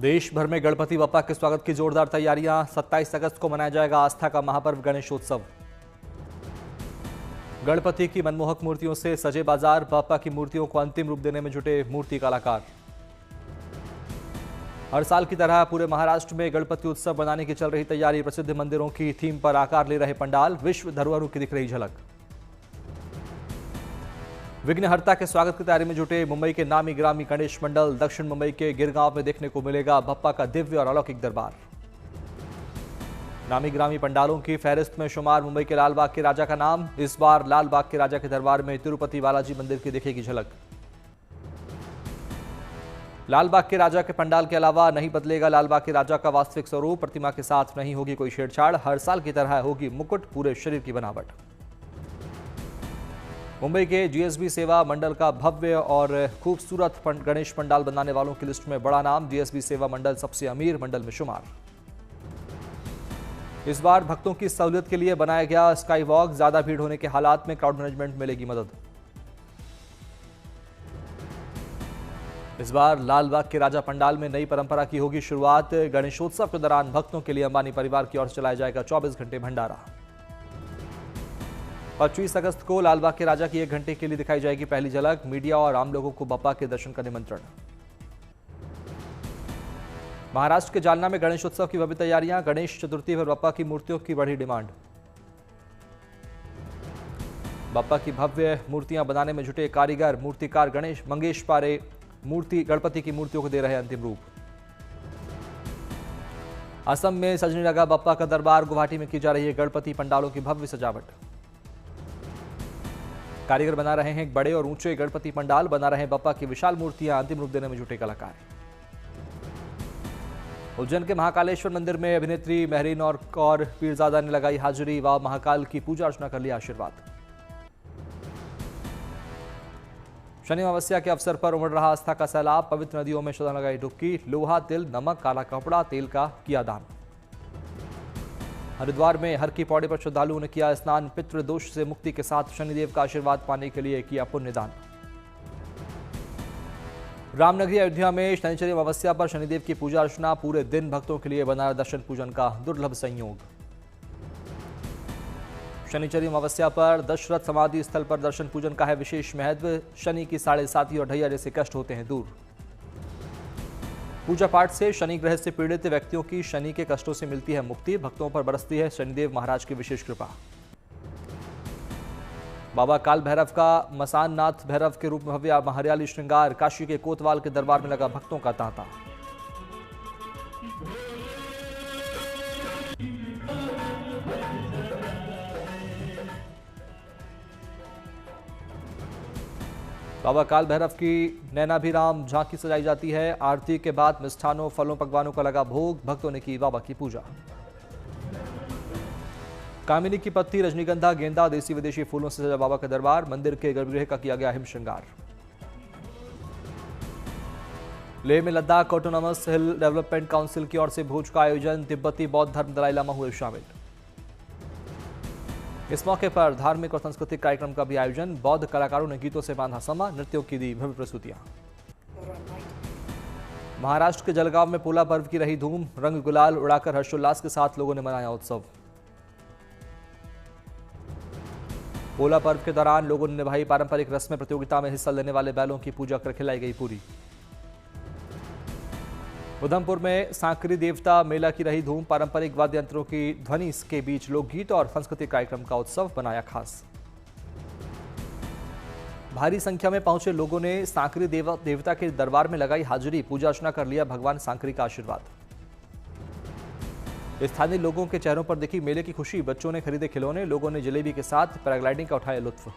देश भर में गणपति बप्पा के स्वागत की जोरदार तैयारियां। 27 अगस्त को मनाया जाएगा आस्था का महापर्व गणेशोत्सव। गणपति की मनमोहक मूर्तियों से सजे बाजार, बप्पा की मूर्तियों को अंतिम रूप देने में जुटे मूर्ति कलाकार। हर साल की तरह पूरे महाराष्ट्र में गणपति उत्सव बनाने की चल रही तैयारी। प्रसिद्ध मंदिरों की थीम पर आकार ले रहे पंडाल, विश्व धरोहरों की दिख रही झलक। विघ्नहर्ता के स्वागत की तैयारी में जुटे मुंबई के नामी ग्रामी गणेश मंडल। दक्षिण मुंबई के गिरगांव में देखने को मिलेगा बप्पा का दिव्य और अलौकिक दरबार। नामी ग्रामी पंडालों की फहरिस्त में शुमार मुंबई के लालबाग के राजा का नाम। इस बार लालबाग के राजा के दरबार में तिरुपति बालाजी मंदिर की दिखेगी झलक। लालबाग के राजा के पंडाल के अलावा नहीं बदलेगा लालबाग के राजा का वास्तविक स्वरूप। प्रतिमा के साथ नहीं होगी कोई छेड़छाड़। हर साल की तरह होगी मुकुट, पूरे शरीर की बनावट। मुंबई के जीएसबी सेवा मंडल का भव्य और खूबसूरत गणेश पंडाल बनाने वालों की लिस्ट में बड़ा नाम। जीएसबी सेवा मंडल सबसे अमीर मंडल में शुमार। इस बार भक्तों की सहूलियत के लिए बनाया गया स्काई वॉक। ज्यादा भीड़ होने के हालात में क्राउड मैनेजमेंट मिलेगी मदद। इस बार लालबाग के राजा पंडाल में नई परंपरा की होगी शुरुआत। गणेशोत्सव के दौरान भक्तों के लिए अंबानी परिवार की ओर से चलाया जाएगा 24 घंटे भंडारा। 25 अगस्त को लालबाग के राजा की 1 घंटे के लिए दिखाई जाएगी पहली झलक। मीडिया और आम लोगों को बप्पा के दर्शन का निमंत्रण। महाराष्ट्र के जालना में गणेशोत्सव की भव्य तैयारियां। गणेश चतुर्थी पर बप्पा की मूर्तियों की बढ़ी डिमांड। बप्पा की भव्य मूर्तियां बनाने में जुटे कारीगर, मूर्तिकार गणेश मंगेश पारे गणपति की मूर्तियों को दे रहे अंतिम रूप। असम में सजने लगा बप्पा का दरबार। गुवाहाटी में की जा रही है गणपति पंडालों की भव्य सजावट। कारीगर बना रहे हैं बड़े और ऊंचे गणपति पंडाल। बना रहे हैं बप्पा की विशाल मूर्तियां। अंतिम रूप देने में जुटे कलाकार। उज्जैन के महाकालेश्वर मंदिर में अभिनेत्री महरीन और कौर पीरजादा ने लगाई हाजिरी व महाकाल की पूजा अर्चना कर लिया आशीर्वाद। शनि अमावस्या के अवसर पर उमड़ रहा आस्था का सैलाब। पवित्र नदियों में श्रद्धा लगाई डुबकी। लोहा, तिल, नमक, काला कपड़ा, तेल का किया दान। हरिद्वार में हर की पौड़ी पर श्रद्धालुओं ने किया स्नान। पितृ दोष से मुक्ति के साथ शनिदेव का आशीर्वाद पाने के लिए किया पुण्यदान। रामनगरी अयोध्या में शनिचरी अमावस्या पर शनिदेव की पूजा अर्चना। पूरे दिन भक्तों के लिए बना दर्शन पूजन का दुर्लभ संयोग। शनिचरी अमावस्या पर दशरथ समाधि स्थल पर दर्शन पूजन का है विशेष महत्व। शनि की 7.5 और ढैया जैसे कष्ट होते हैं दूर। पूजा पाठ से शनि ग्रह से पीड़ित व्यक्तियों की शनि के कष्टों से मिलती है मुक्ति। भक्तों पर बरसती है शनिदेव महाराज की विशेष कृपा। बाबा काल भैरव का मसाननाथ भैरव के रूप में भव्य हरियाली श्रृंगार। काशी के कोतवाल के दरबार में लगा भक्तों का तांता। बाबा काल भैरव की नैनाभिराम झांकी सजाई जाती है। आरती के बाद मिष्ठानों, फलों, पकवानों का लगा भोग। भक्तों ने की बाबा की पूजा। कामिनी की पत्ती, रजनीगंधा, गेंदा, देसी विदेशी फूलों से सजा बाबा का दरबार। मंदिर के गर्भगृह का किया गया हिम श्रृंगार। लेह में लद्दाख ऑटोनॉमस हिल डेवलपमेंट काउंसिल की ओर से भोज का आयोजन। तिब्बती बौद्ध धर्म दलाई लामा हुए शामिल। इस मौके पर धार्मिक और सांस्कृतिक कार्यक्रम का भी आयोजन। बौद्ध कलाकारों ने गीतों से बांधा समा। नृत्यों की दी भव्य प्रस्तुतियां। महाराष्ट्र के जलगांव में पोला पर्व की रही धूम। रंग गुलाल उड़ाकर हर्षोल्लास के साथ लोगों ने मनाया उत्सव। पोला पर्व के दौरान लोगों ने निभाई पारंपरिक रस्में। प्रतियोगिता में हिस्सा लेने वाले बैलों की पूजा कर खिलाई गई पूरी। उधमपुर में सांकरी देवता मेला की रही धूम। पारंपरिक वाद्य यंत्रों की ध्वनि के बीच लोकगीत और सांस्कृतिक कार्यक्रम का उत्सव बनाया खास। भारी संख्या में पहुंचे लोगों ने सांकरी देवता के दरबार में लगाई हाजिरी। पूजा अर्चना कर लिया भगवान सांकरी का आशीर्वाद। स्थानीय लोगों के चेहरों पर दिखी मेले की खुशी। बच्चों ने खरीदे खिलौने। लोगों ने जलेबी के साथ पैराग्लाइडिंग का उठाया लुत्फ।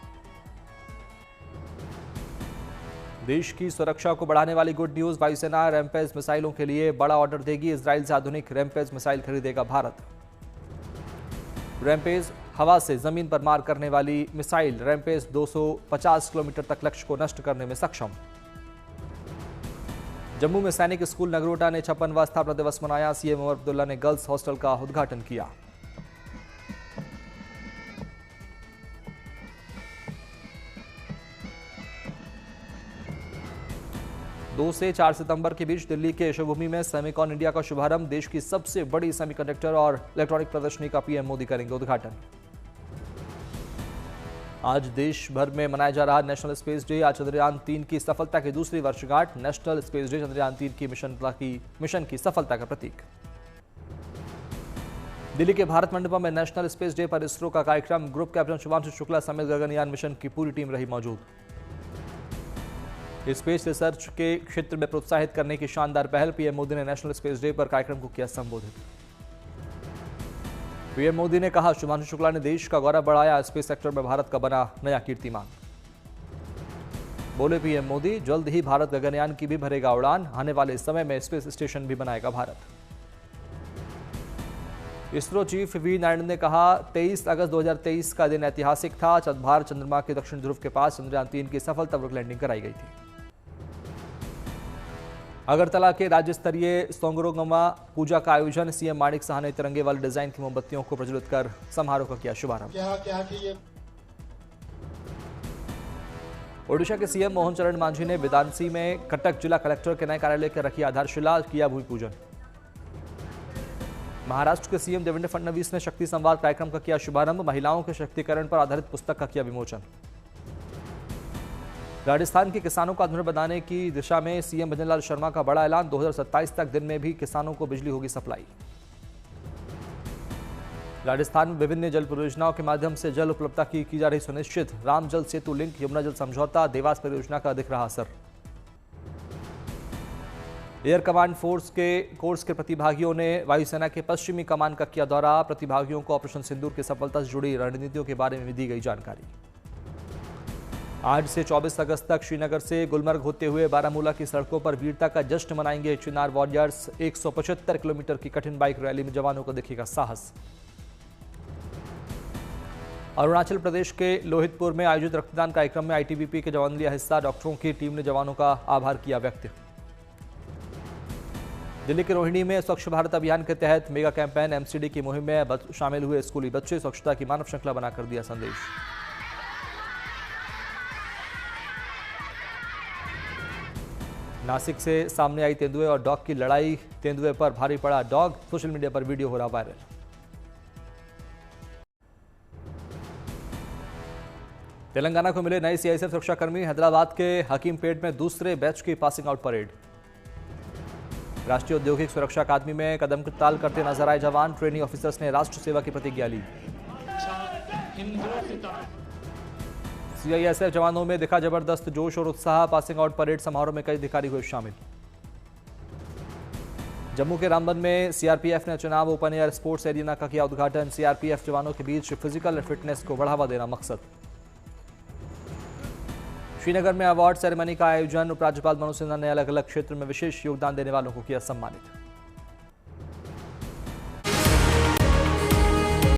देश की सुरक्षा को बढ़ाने वाली गुड न्यूज। वायुसेना रैमपेज मिसाइलों के लिए बड़ा ऑर्डर देगी। इजराइल से आधुनिक रैमपेज मिसाइल खरीदेगा भारत। रैमपेज हवा से जमीन पर मार करने वाली मिसाइल। रैमपेज 250 किलोमीटर तक लक्ष्य को नष्ट करने में सक्षम। जम्मू में सैनिक स्कूल नगरोटा ने 56वां स्थापना दिवस मनाया। सीएम उमर अब्दुल्ला ने गर्ल्स हॉस्टल का उद्घाटन किया। 2 से 4 सितंबर के बीच दिल्ली के यशोभूमि में सेमिकॉन इंडिया का शुभारंभ। देश की सबसे बड़ी सेमीकंडक्टर और इलेक्ट्रॉनिक प्रदर्शनी का पीएम मोदी करेंगे उद्घाटन। आज देश भर में मनाया जा रहा नेशनल स्पेस डे। आज चंद्रयान 3 की सफलता की दूसरी वर्षगांठ। नेशनल स्पेस डे चंद्रयान 3 की मिशन की सफलता का प्रतीक। दिल्ली के भारत मंडपम में नेशनल स्पेस डे पर इसरो का कार्यक्रम। ग्रुप कैप्टन शुभांशु शुक्ला समेत गगनयान मिशन की पूरी टीम रही मौजूद। स्पेस रिसर्च के क्षेत्र में प्रोत्साहित करने की शानदार पहल। पीएम मोदी ने नेशनल स्पेस डे पर कार्यक्रम को किया संबोधित। पीएम मोदी ने कहा, शुभांशु शुक्ला ने देश का गौरव बढ़ाया। स्पेस सेक्टर में भारत का बना नया कीर्तिमान। बोले पीएम मोदी, जल्द ही भारत गगनयान की भी भरेगा उड़ान। आने वाले समय में स्पेस स्टेशन भी बनाएगा भारत। इसरो चीफ वी नारायणन ने कहा, 23 अगस्त 2023 का दिन ऐतिहासिक था। भारत चंद्रमा के दक्षिण ध्रुव के पास चंद्रयान 3 की सफलतापूर्वक लैंडिंग कराई गई थी। अगरतला के राज्य स्तरीय सोंगरोगमा पूजा का आयोजन। सीएम माणिक साहा ने तिरंगे वाले डिजाइन की मोमबत्तियों को प्रज्वलित कर समारोह का किया शुभारंभ। ओडिशा के सीएम मोहन चरण मांझी ने वेदांसी में कटक जिला कलेक्टर के नए कार्यालय की रखी आधारशिला, किया भूमि पूजन। महाराष्ट्र के सीएम देवेंद्र फडणवीस ने शक्ति संवाद कार्यक्रम का किया शुभारंभ। महिलाओं के शक्तिकरण पर आधारित पुस्तक का किया विमोचन। राजस्थान के किसानों को आत्मनिर्भर बनाने की दिशा में सीएम भजनलाल शर्मा का बड़ा ऐलान। 2027 तक दिन में भी किसानों को बिजली होगी सप्लाई। राजस्थान में विभिन्न जल परियोजनाओं के माध्यम से जल उपलब्धता की जा रही सुनिश्चित। राम जल सेतु लिंक, यमुना जल समझौता, देवास परियोजना का दिख रहा असर। एयर कमांड फोर्स के कोर्स के प्रतिभागियों ने वायुसेना के पश्चिमी कमान का किया दौरा। प्रतिभागियों को ऑपरेशन सिंदूर की सफलता से जुड़ी रणनीतियों के बारे में दी गई जानकारी। आज से 24 अगस्त तक श्रीनगर से गुलमर्ग होते हुए बारामूला की सड़कों पर वीरता का जश्न मनाएंगे चिनार वॉरियर्स। 175 किलोमीटर की कठिन बाइक रैली में जवानों को दिखेगा साहस। अरुणाचल प्रदेश के लोहितपुर में आयोजित रक्तदान कार्यक्रम में आईटीबीपी के जवानों ने लिया हिस्सा। डॉक्टरों की टीम ने जवानों का आभार किया व्यक्त। दिल्ली के रोहिणी में स्वच्छ भारत अभियान के तहत मेगा कैंपेन एमसीडी की मुहिम में शामिल हुए स्कूली बच्चे। स्वच्छता की मानव श्रृंखला बनाकर दिया संदेश। नासिक से सामने आई तेंदुए और डॉग की लड़ाई। तेंदुए पर भारी पड़ा डॉग। सोशल मीडिया पर वीडियो हो रहा वायरल। तेलंगाना को मिले नए सीआईएसएफ सुरक्षाकर्मी। हैदराबाद के हकीमपेट में दूसरे बैच की पासिंग आउट परेड। राष्ट्रीय औद्योगिक सुरक्षा अकादमी में कदम ताल करते नजर आए जवान। ट्रेनिंग ऑफिसर्स ने राष्ट्र सेवा की प्रतिज्ञा ली। सीआईएसएफ जवानों में दिखा जबरदस्त जोश और उत्साह। पासिंग आउट परेड समारोह में कई अधिकारी हुए शामिल। जम्मू के रामबन में सीआरपीएफ ने चुनाव ओपन एयर स्पोर्ट्स एरिना का किया उद्घाटन। सीआरपीएफ जवानों के बीच फिजिकल फिटनेस को बढ़ावा देना मकसद। श्रीनगर में अवार्ड सेरेमनी का आयोजन। उपराज्यपाल मनोज सिन्हा ने अलग अलग क्षेत्र में विशेष योगदान देने वालों को किया सम्मानित।